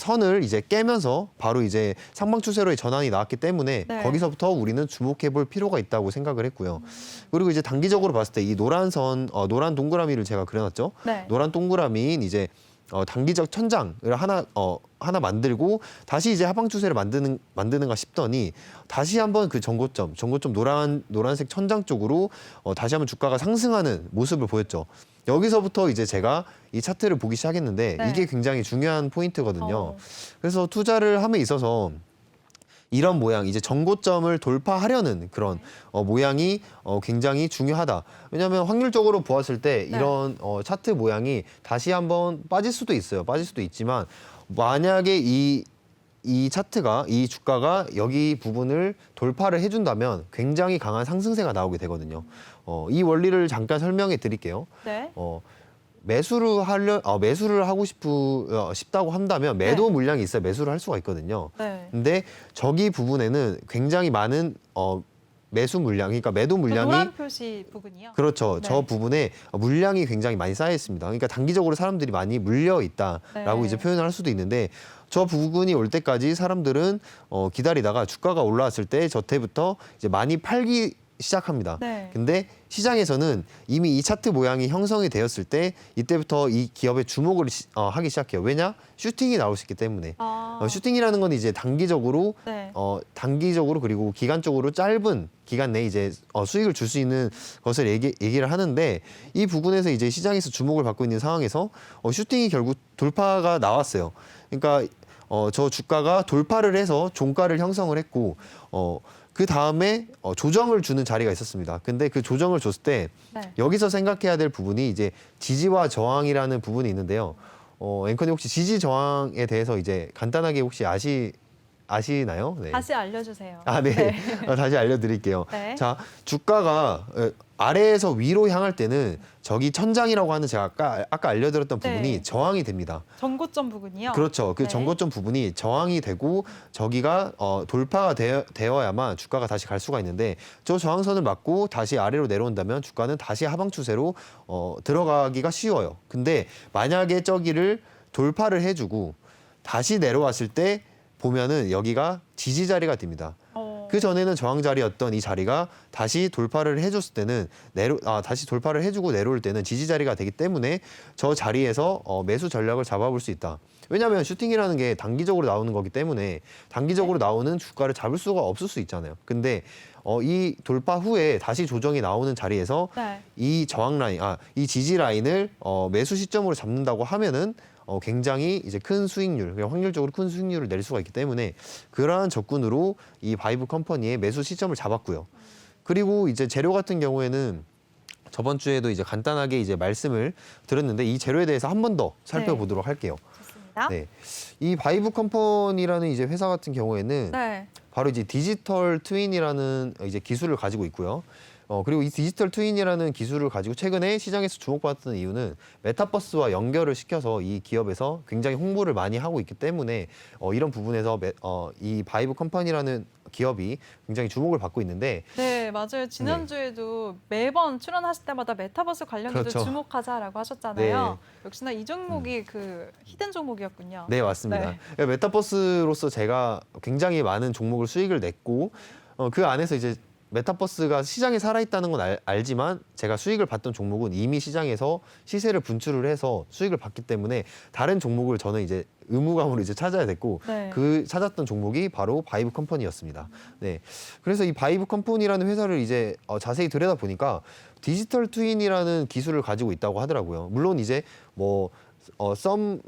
선을 이제 깨면서 바로 이제 상방 추세로의 전환이 나왔기 때문에 네. 거기서부터 우리는 주목해 볼 필요가 있다고 생각을 했고요. 그리고 이제 단기적으로 봤을 때 이 노란 선, 노란 동그라미를 제가 그려놨죠. 네. 노란 동그라미인 이제 단기적 천장을 하나 만들고 다시 이제 하방 추세를 만드는가 싶더니 다시 한번 그 전고점 노란색 천장 쪽으로 다시 한번 주가가 상승하는 모습을 보였죠. 여기서부터 이제 제가 이 차트를 보기 시작했는데 네. 이게 굉장히 중요한 포인트거든요. 그래서 투자를 함에 있어서 이런 모양, 이제 전고점을 돌파하려는 그런 모양이 굉장히 중요하다. 왜냐하면 확률적으로 보았을 때 이런 차트 모양이 다시 한번 빠질 수도 있어요. 빠질 수도 있지만 만약에 이 차트가, 이 주가가 여기 부분을 돌파를 해준다면 굉장히 강한 상승세가 나오게 되거든요. 이 원리를 잠깐 설명해 드릴게요. 네. 매수를 하고 싶다고 한다면 매도 물량이 있어야 매수를 할 수가 있거든요. 네. 근데 저기 부분에는 굉장히 많은 매수 물량, 그러니까 매도 물량이 노란 표시 부분이요. 그렇죠. 네. 저 부분에 물량이 굉장히 많이 쌓여 있습니다. 그러니까 단기적으로 사람들이 많이 물려 있다라고 네. 이제 표현을 할 수도 있는데 저 부분이 올 때까지 사람들은 기다리다가 주가가 올라왔을 때 저때부터 이제 많이 팔기 시작합니다. 네. 근데 시장에서는 이미 이 차트 모양이 형성이 되었을 때 이때부터 이 기업에 주목을 하기 시작해요. 왜냐? 슈팅이 나올 수 있기 때문에. 슈팅이라는 건 이제 단기적으로 네. 단기적으로 그리고 기간적으로 짧은 기간 내에 이제 수익을 줄 수 있는 것을 얘기를 하는데 이 부분에서 이제 시장에서 주목을 받고 있는 상황에서 슈팅이 결국 돌파가 나왔어요. 그러니까 저 주가가 돌파를 해서 종가를 형성을 했고 그 다음에 조정을 주는 자리가 있었습니다. 근데 그 조정을 줬을 때 네. 여기서 생각해야 될 부분이 이제 지지와 저항이라는 부분이 있는데요. 앵커님 혹시 지지 저항에 대해서 이제 간단하게 혹시 아시나요? 네. 다시 알려주세요. 네. 다시 알려드릴게요. 네. 자, 주가가 아래에서 위로 향할 때는 저기 천장이라고 하는 제가 아까 알려드렸던 부분이 네. 저항이 됩니다. 전고점 부분이요. 그렇죠. 그 네. 전고점 부분이 저항이 되고 저기가 돌파가 되어야만 주가가 다시 갈 수가 있는데 저 저항선을 맞고 다시 아래로 내려온다면 주가는 다시 하방 추세로 들어가기가 쉬워요. 근데 만약에 저기를 돌파를 해주고 다시 내려왔을 때 보면은 여기가 지지 자리가 됩니다. 그 전에는 저항 자리였던 이 자리가 다시 돌파를 해줬을 때는 다시 돌파를 해주고 내려올 때는 지지 자리가 되기 때문에 저 자리에서 매수 전략을 잡아볼 수 있다. 왜냐하면 슈팅이라는 게 단기적으로 나오는 거기 때문에 단기적으로 나오는 주가를 잡을 수가 없을 수 있잖아요. 근데 이 돌파 후에 다시 조정이 나오는 자리에서 네. 이 저항 라인, 이 지지 라인을 매수 시점으로 잡는다고 하면은 굉장히 이제 큰 수익률, 확률적으로 큰 수익률을 낼 수가 있기 때문에 그러한 접근으로 이 바이브 컴퍼니의 매수 시점을 잡았고요. 그리고 이제 재료 같은 경우에는 저번 주에도 이제 간단하게 이제 말씀을 드렸는데 이 재료에 대해서 한 번 더 살펴보도록 할게요. 좋습니다. 네, 이 바이브 컴퍼니라는 이제 회사 같은 경우에는 네. 바로 이제 디지털 트윈이라는 이제 기술을 가지고 있고요. 그리고 이 디지털 트윈이라는 기술을 가지고 최근에 시장에서 주목받았던 이유는 메타버스와 연결을 시켜서 이 기업에서 굉장히 홍보를 많이 하고 있기 때문에 이런 부분에서 이 바이브 컴퍼니라는 기업이 굉장히 주목을 받고 있는데 네, 맞아요. 지난주에도 매번 출연하실 때마다 메타버스 관련주도 그렇죠. 주목하자라고 하셨잖아요. 역시나 이 종목이 그 히든 종목이었군요. 네, 맞습니다. 네. 그러니까 메타버스로서 제가 굉장히 많은 종목을 수익을 냈고 그 안에서 이제 메타버스가 시장에 살아있다는 건 알지만 제가 수익을 봤던 종목은 이미 시장에서 시세를 분출을 해서 수익을 봤기 때문에 다른 종목을 저는 이제 의무감으로 이제 찾아야 됐고 네. 그 찾았던 종목이 바로 바이브 컴퍼니였습니다. 네, 그래서 이 바이브 컴퍼니라는 회사를 이제 자세히 들여다 보니까 디지털 트윈이라는 기술을 가지고 있다고 하더라고요. 물론 이제 뭐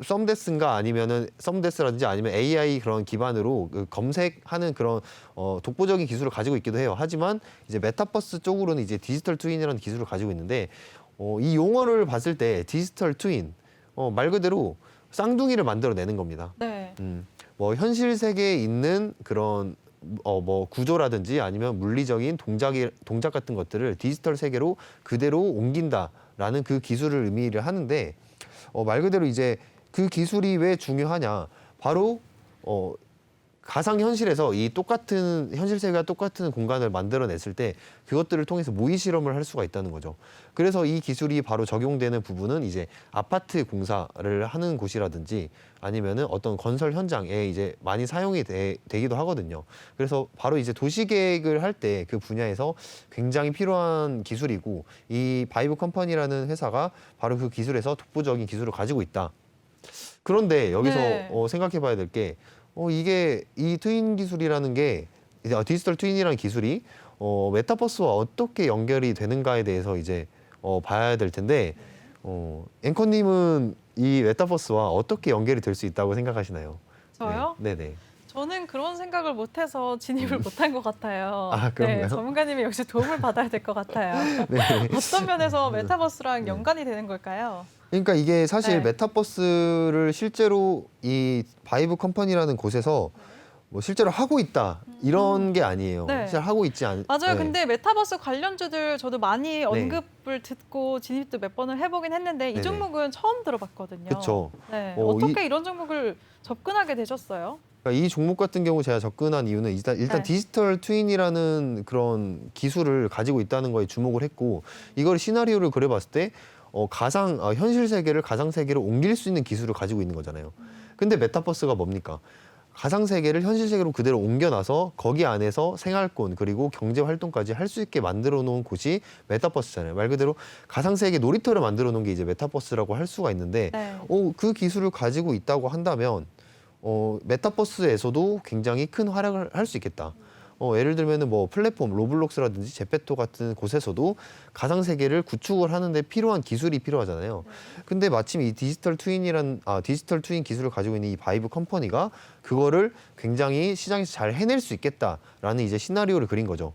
썸데스인가 아니면은 썸데스라든지 아니면 AI 그런 기반으로 그 검색하는 그런 독보적인 기술을 가지고 있기도 해요. 하지만 이제 메타버스 쪽으로는 이제 디지털 트윈이라는 기술을 가지고 있는데 이 용어를 봤을 때 디지털 트윈 말 그대로 쌍둥이를 만들어내는 겁니다. 네. 뭐 현실 세계에 있는 그런 뭐 구조라든지 아니면 물리적인 동작 같은 것들을 디지털 세계로 그대로 옮긴다라는 그 기술을 의미를 하는데 말 그대로 이제 그 기술이 왜 중요하냐? 바로 가상 현실에서 이 똑같은 현실 세계와 똑같은 공간을 만들어냈을 때 그것들을 통해서 모의 실험을 할 수가 있다는 거죠. 그래서 이 기술이 바로 적용되는 부분은 이제 아파트 공사를 하는 곳이라든지 아니면은 어떤 건설 현장에 이제 많이 사용이 되기도 하거든요. 그래서 바로 이제 도시 계획을 할 때 그 분야에서 굉장히 필요한 기술이고 이 바이브 컴퍼니라는 회사가 바로 그 기술에서 독보적인 기술을 가지고 있다. 그런데 여기서 네. 생각해 봐야 될 게 이게 이 트윈 기술이라는 게 디지털 트윈이라는 기술이 메타버스와 어떻게 연결이 되는가에 대해서 이제 봐야 될 텐데 앵커님은 이 메타버스와 어떻게 연결이 될 수 있다고 생각하시나요? 저요? 네, 네. 저는 그런 생각을 못해서 진입을 못한 것 같아요. 아, 그런가요? 네, 전문가님이 역시 도움을 받아야 될 것 같아요. 어떤 면에서 메타버스랑 연관이 되는 걸까요? 그러니까 이게 사실 네. 메타버스를 실제로 이 바이브 컴퍼니라는 곳에서 뭐 실제로 하고 있다 이런 게 아니에요. 네. 실제 하고 있지 않. 맞아요. 네. 근데 메타버스 관련주들 저도 많이 언급을 듣고 진입도 몇 번을 해보긴 했는데 이 네네. 종목은 처음 들어봤거든요. 그쵸. 네. 이- 어떻게 이런 종목을 접근하게 되셨어요? 그러니까 이 종목 같은 경우 제가 접근한 이유는 일단 네. 디지털 트윈이라는 그런 기술을 가지고 있다는 거에 주목을 했고 이걸 시나리오를 그려봤을 때 가상 현실 세계를 가상 세계로 옮길 수 있는 기술을 가지고 있는 거잖아요. 근데 메타버스가 뭡니까? 가상 세계를 현실 세계로 그대로 옮겨놔서 거기 안에서 생활권 그리고 경제 활동까지 할 수 있게 만들어 놓은 곳이 메타버스잖아요. 말 그대로 가상 세계 놀이터를 만들어 놓은 게 이제 메타버스라고 할 수가 있는데 네. 그 기술을 가지고 있다고 한다면 메타버스에서도 굉장히 큰 활약을 할 수 있겠다. 예를 들면은 뭐 플랫폼 로블록스라든지 제페토 같은 곳에서도 가상 세계를 구축을 하는데 필요한 기술이 필요하잖아요. 근데 마침 이 디지털 트윈 기술을 가지고 있는 이 바이브 컴퍼니가 그거를 굉장히 시장에서 잘 해낼 수 있겠다라는 이제 시나리오를 그린 거죠.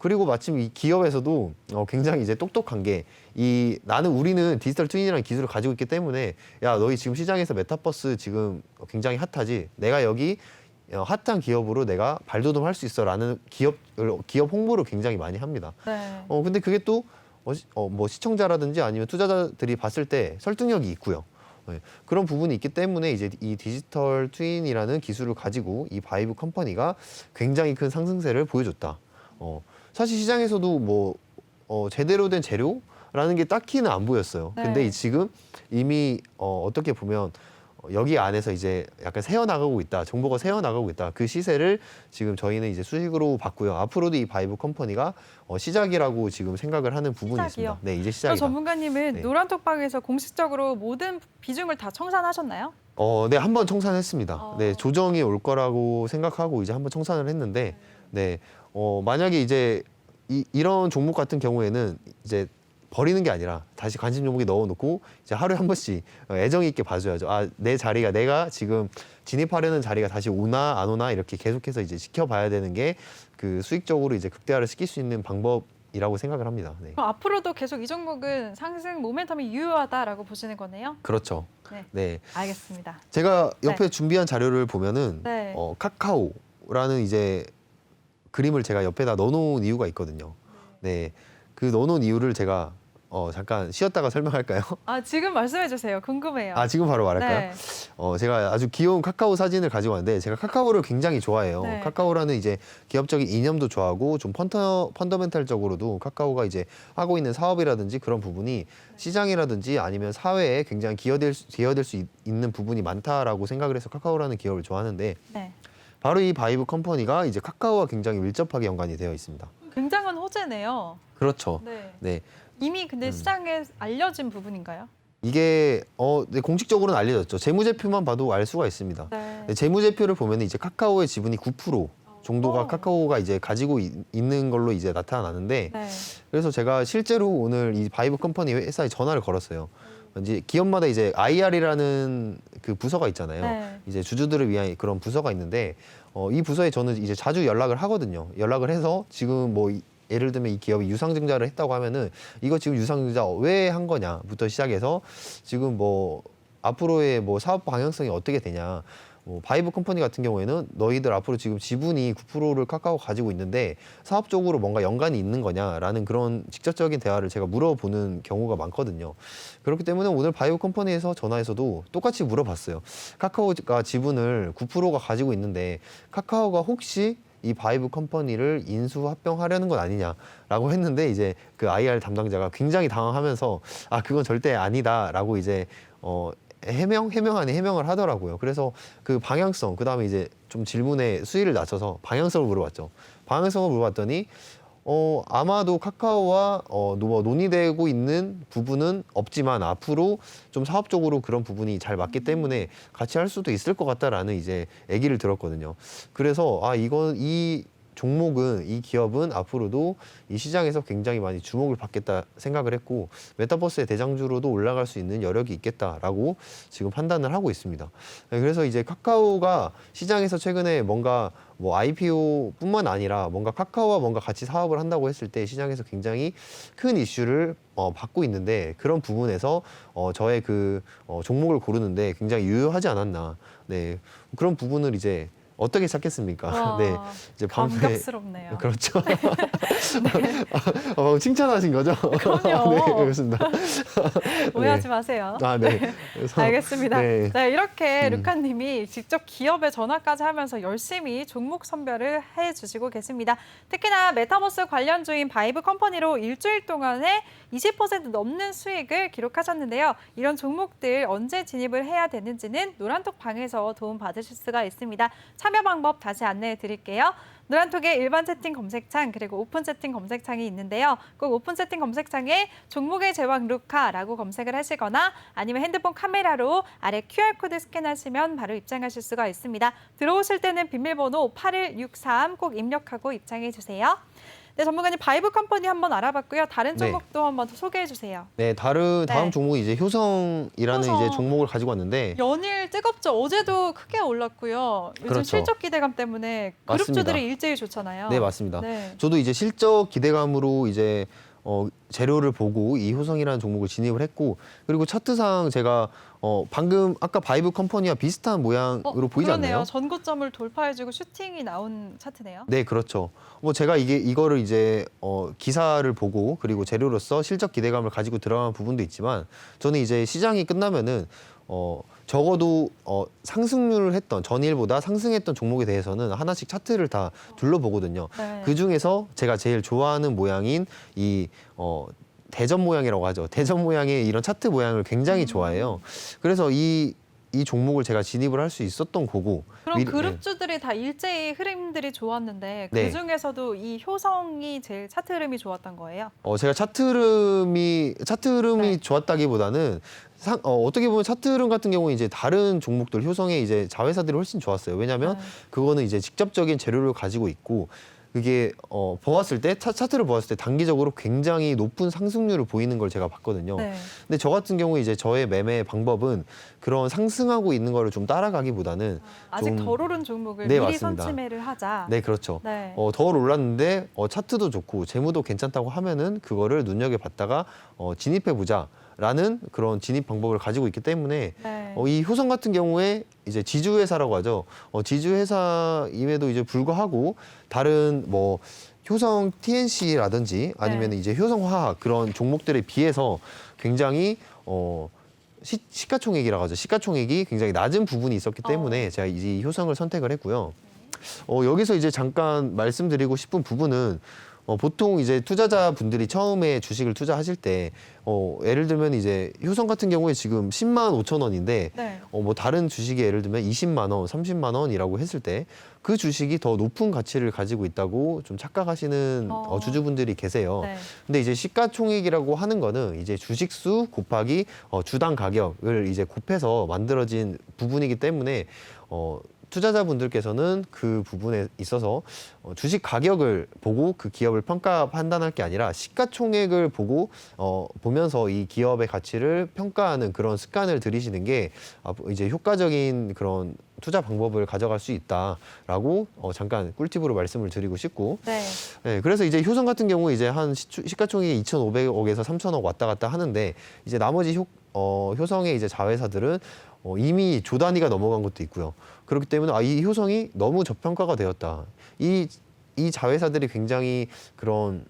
그리고 마침 이 기업에서도 굉장히 이제 똑똑한 게 우리는 디지털 트윈이라는 기술을 가지고 있기 때문에 야, 너희 지금 시장에서 메타버스 지금 굉장히 핫하지? 내가 여기 핫한 기업으로 내가 발돋움할 수 있어라는 기업 홍보를 굉장히 많이 합니다. 네. 근데 그게 또 뭐 시청자라든지 아니면 투자자들이 봤을 때 설득력이 있고요. 그런 부분이 있기 때문에 이제 이 디지털 트윈이라는 기술을 가지고 이 바이브 컴퍼니가 굉장히 큰 상승세를 보여줬다. 사실 시장에서도 뭐 제대로 된 재료라는 게 딱히는 안 보였어요. 네. 근데 지금 이미 어떻게 보면 여기 안에서 이제 약간 새어나가고 있다. 정보가 새어나가고 있다. 그 시세를 지금 저희는 이제 수익으로 봤고요. 앞으로도 이 바이브 컴퍼니가 시작이라고 지금 생각을 하는 부분이 시작이요? 있습니다. 네, 이제 그럼 시작이다. 전문가님은 네. 노란톡방에서 공식적으로 모든 비중을 다 청산하셨나요? 네, 한번 청산했습니다. 어. 네, 조정이 올 거라고 생각하고 이제 한번 청산을 했는데, 네, 만약에 이제 이런 종목 같은 경우에는 이제 버리는 게 아니라 다시 관심 종목에 넣어놓고 이제 하루에 한 번씩 애정 있게 봐줘야죠. 내 자리가 내가 지금 진입하려는 자리가 다시 오나 안 오나 이렇게 계속해서 이제 지켜봐야 되는 게 그 수익적으로 이제 극대화를 시킬 수 있는 방법이라고 생각을 합니다. 네. 그럼 앞으로도 계속 이 종목은 상승 모멘텀이 유효하다라고 보시는 거네요? 그렇죠. 네. 네. 알겠습니다. 제가 옆에 준비한 자료를 보면은 네. 카카오라는 이제 그림을 제가 옆에다 넣어놓은 이유가 있거든요. 네, 그 넣어놓은 이유를 제가 잠깐 쉬었다가 설명할까요? 아, 지금 말씀해 주세요. 궁금해요. 아, 지금 바로 말할까요? 네. 제가 아주 귀여운 카카오 사진을 가지고 왔는데 제가 카카오를 굉장히 좋아해요. 네. 카카오라는 이제 기업적인 이념도 좋아하고 좀 펀더멘탈적으로도 카카오가 이제 하고 있는 사업이라든지 그런 부분이 시장이라든지 아니면 사회에 굉장히 기여될 수 있는 부분이 많다라고 생각을 해서 카카오라는 기업을 좋아하는데 네. 바로 이 바이브 컴퍼니가 이제 카카오와 굉장히 밀접하게 연관이 되어 있습니다. 굉장한 호재네요. 그렇죠. 네. 네. 이미 근데 시장에 알려진 부분인가요? 이게 네, 공식적으로는 알려졌죠. 재무제표만 봐도 알 수가 있습니다. 네. 네, 재무제표를 보면 이제 카카오의 지분이 9% 정도가 오. 카카오가 이제 가지고 있는 걸로 이제 나타나는데 네. 그래서 제가 실제로 오늘 이 바이브 컴퍼니 회사에 전화를 걸었어요. 이제 기업마다 이제 IR이라는 그 부서가 있잖아요. 네. 이제 주주들을 위한 그런 부서가 있는데 이 부서에 저는 이제 자주 연락을 하거든요. 연락을 해서 지금 뭐 예를 들면 이 기업이 유상증자를 했다고 하면은 이거 지금 유상증자 왜 한 거냐부터 시작해서 지금 뭐 앞으로의 뭐 사업 방향성이 어떻게 되냐. 뭐 바이브 컴퍼니 같은 경우에는 너희들 앞으로 지금 지분이 9%를 카카오 가지고 있는데 사업적으로 뭔가 연관이 있는 거냐라는 그런 직접적인 대화를 제가 물어보는 경우가 많거든요. 그렇기 때문에 오늘 바이브 컴퍼니에서 전화해서도 똑같이 물어봤어요. 카카오가 지분을 9%가 가지고 있는데 카카오가 혹시 이 바이브 컴퍼니를 인수 합병하려는 건 아니냐라고 했는데 이제 그 IR 담당자가 굉장히 당황하면서 아 그건 절대 아니다라고 이제 해명 아닌 해명을 하더라고요. 그래서 그 방향성 그다음에 이제 좀 질문의 수위를 낮춰서 방향성을 물어봤죠. 방향성을 물어봤더니 아마도 카카오와 논의되고 있는 부분은 없지만 앞으로 좀 사업적으로 그런 부분이 잘 맞기 때문에 같이 할 수도 있을 것 같다라는 이제 얘기를 들었거든요. 그래서 이 종목은 이 기업은 앞으로도 이 시장에서 굉장히 많이 주목을 받겠다 생각을 했고 메타버스의 대장주로도 올라갈 수 있는 여력이 있겠다라고 지금 판단을 하고 있습니다. 네, 그래서 이제 카카오가 시장에서 최근에 뭔가 뭐 IPO뿐만 아니라 뭔가 카카오와 뭔가 같이 사업을 한다고 했을 때 시장에서 굉장히 큰 이슈를 받고 있는데 그런 부분에서 저의 그 종목을 고르는데 굉장히 유효하지 않았나. 네, 그런 부분을 이제 어떻게 찾겠습니까? 와, 네, 이제 감격스럽네요. 그렇죠. 칭찬하신 거죠? 그럼요. 네, 그렇습니다. 오해하지 네. 마세요. 네. 그래서, 알겠습니다. 네. 네, 이렇게 루카님이 직접 기업에 전화까지 하면서 열심히 종목 선별을 해주시고 계십니다. 특히나 메타버스 관련주인 바이브 컴퍼니로 일주일 동안에 20% 넘는 수익을 기록하셨는데요. 이런 종목들 언제 진입을 해야 되는지는 노란톡 방에서 도움 받으실 수가 있습니다. 참여 방법 다시 안내해 드릴게요. 노란톡에 일반 채팅 검색창 그리고 오픈 채팅 검색창이 있는데요. 꼭 오픈 채팅 검색창에 종목의 제왕 루카라고 검색을 하시거나 아니면 핸드폰 카메라로 아래 QR코드 스캔하시면 바로 입장하실 수가 있습니다. 들어오실 때는 비밀번호 8163 꼭 입력하고 입장해 주세요. 네, 전문가님 바이브 컴퍼니 한번 알아봤고요. 다른 네. 종목도 한번 더 소개해 주세요. 네, 다음 네. 종목이 이제 효성이라는 효성. 이제 종목을 가지고 왔는데 연일 뜨겁죠. 어제도 크게 올랐고요. 요즘 그렇죠. 실적 기대감 때문에 맞습니다. 그룹주들이 일제히 좋잖아요. 네, 맞습니다. 네. 저도 이제 실적 기대감으로 이제 재료를 보고 이 효성이라는 종목을 진입을 했고 그리고 차트상 제가 방금 아까 바이브 컴퍼니와 비슷한 모양으로 보이지 그러네요. 않나요? 전고점을 돌파해주고 슈팅이 나온 차트네요. 네, 그렇죠. 뭐 제가 이거를 이제 기사를 보고 그리고 재료로서 실적 기대감을 가지고 들어간 부분도 있지만 저는 이제 시장이 끝나면은 적어도 상승률을 했던 전일보다 상승했던 종목에 대해서는 하나씩 차트를 다 둘러보거든요. 네. 그 중에서 제가 제일 좋아하는 모양인 이 대전 모양이라고 하죠. 대전 모양의 이런 차트 모양을 굉장히 좋아해요. 그래서 이 종목을 제가 진입을 할 수 있었던 거고. 그럼 그룹주들이 다 일제히 흐름들이 좋았는데 네. 그중에서도 이 효성이 제일 차트 흐름이 좋았던 거예요? 제가 차트 흐름이 네. 좋았다기보다는 어떻게 보면 차트 흐름 같은 경우는 이제 다른 종목들 효성의 이제 자회사들이 훨씬 좋았어요. 왜냐하면 네. 그거는 이제 직접적인 재료를 가지고 있고 그게 보았을 때 차트를 보았을 때 단기적으로 굉장히 높은 상승률을 보이는 걸 제가 봤거든요. 네. 근데 저 같은 경우 이제 저의 매매 방법은 그런 상승하고 있는 거를 좀 따라가기보다는 아직 좀- 덜 오른 종목을 네, 미리 맞습니다. 선침해를 하자. 네, 그렇죠. 네. 더 차트도 좋고 재무도 괜찮다고 하면은 그거를 눈여겨봤다가 진입해 보자. 라는 그런 진입 방법을 가지고 있기 때문에 네. 이 효성 같은 경우에 이제 지주회사라고 하죠. 지주회사임에도 이제 불구하고 다른 뭐 효성 TNC라든지 아니면 네. 이제 효성화학 그런 종목들에 비해서 굉장히 시가총액이라고 하죠. 시가총액이 굉장히 낮은 부분이 있었기 때문에 제가 이 효성을 선택을 했고요. 여기서 이제 잠깐 말씀드리고 싶은 부분은 보통 이제 투자자분들이 처음에 주식을 투자하실 때 예를 들면 이제 효성 같은 경우에 지금 10만 5천 원인데 네. 뭐 다른 주식이 예를 들면 20만 원, 30만 원이라고 했을 때 그 주식이 더 높은 가치를 가지고 있다고 좀 착각하시는 주주분들이 계세요. 네. 근데 이제 시가총액이라고 하는 거는 이제 주식수 곱하기 주당 가격을 이제 곱해서 만들어진 부분이기 때문에 투자자분들께서는 그 부분에 있어서 주식 가격을 보고 그 기업을 판단할 게 아니라 시가총액을 보면서 이 기업의 가치를 평가하는 그런 습관을 들이시는 게 이제 효과적인 그런 투자 방법을 가져갈 수 있다라고 잠깐 꿀팁으로 말씀을 드리고 싶고, 네. 네, 그래서 이제 효성 같은 경우에 이제 한 시가총액이 2,500억에서 3,000억 왔다 갔다 하는데 이제 나머지 효성의 이제 자회사들은 이미 조 단위가 넘어간 것도 있고요. 그렇기 때문에 이 효성이 너무 저평가가 되었다. 이 자회사들이 굉장히 그런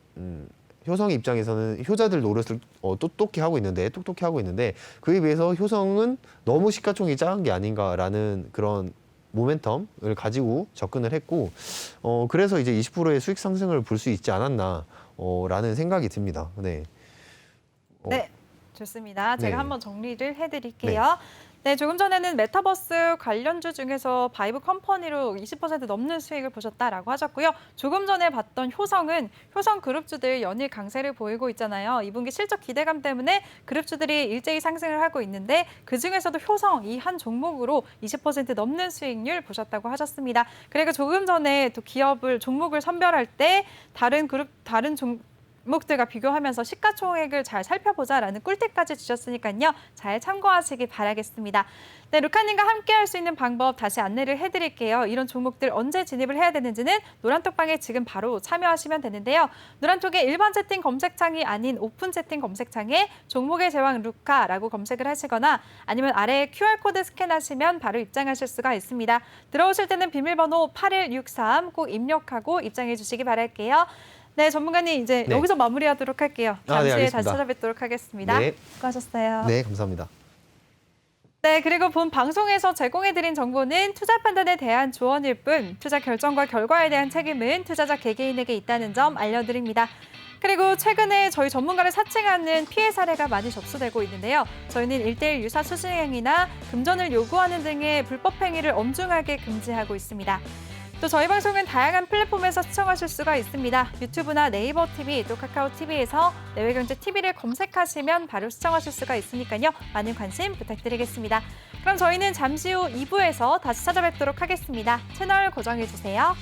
효성 입장에서는 효자들 노릇을 똑똑히 하고 있는데 그에 비해서 효성은 너무 시가총액이 작은 게 아닌가라는 그런 모멘텀을 가지고 접근을 했고 그래서 이제 20%의 수익 상승을 볼 수 있지 않았나 라는 생각이 듭니다. 네. 네, 좋습니다. 제가 네. 한번 정리를 해드릴게요. 네, 조금 전에는 메타버스 관련주 중에서 바이브 컴퍼니로 20% 넘는 수익을 보셨다라고 하셨고요. 조금 전에 봤던 효성은 효성 그룹주들 연일 강세를 보이고 있잖아요. 2분기 실적 기대감 때문에 그룹주들이 일제히 상승을 하고 있는데 그중에서도 효성 이 한 종목으로 20% 넘는 수익률 보셨다고 하셨습니다. 그리고 조금 전에 또 종목을 선별할 때 다른 종목들과 비교하면서 시가총액을 잘 살펴보자라는 꿀팁까지 주셨으니까요. 잘 참고하시기 바라겠습니다. 네, 루카님과 함께 할 수 있는 방법 다시 안내를 해드릴게요. 이런 종목들 언제 진입을 해야 되는지는 노란톡방에 지금 바로 참여하시면 되는데요. 노란톡의 일반 채팅 검색창이 아닌 오픈 채팅 검색창에 종목의 제왕 루카라고 검색을 하시거나 아니면 아래에 QR코드 스캔하시면 바로 입장하실 수가 있습니다. 들어오실 때는 비밀번호 8163 꼭 입력하고 입장해 주시기 바랄게요. 네, 전문가님 이제 네. 여기서 마무리하도록 할게요. 네, 잠시 후에 알겠습니다. 다시 찾아뵙도록 하겠습니다. 네. 수고하셨어요. 네, 감사합니다. 네, 그리고 본 방송에서 제공해드린 정보는 투자 판단에 대한 조언일 뿐 투자 결정과 결과에 대한 책임은 투자자 개개인에게 있다는 점 알려드립니다. 그리고 최근에 저희 전문가를 사칭하는 피해 사례가 많이 접수되고 있는데요. 저희는 1:1 유사 수수행위나 금전을 요구하는 등의 불법 행위를 엄중하게 금지하고 있습니다. 또 저희 방송은 다양한 플랫폼에서 시청하실 수가 있습니다. 유튜브나 네이버 TV, 또 카카오 TV에서 내외경제TV를 검색하시면 바로 시청하실 수가 있으니까요. 많은 관심 부탁드리겠습니다. 그럼 저희는 잠시 후 2부에서 다시 찾아뵙도록 하겠습니다. 채널 고정해주세요.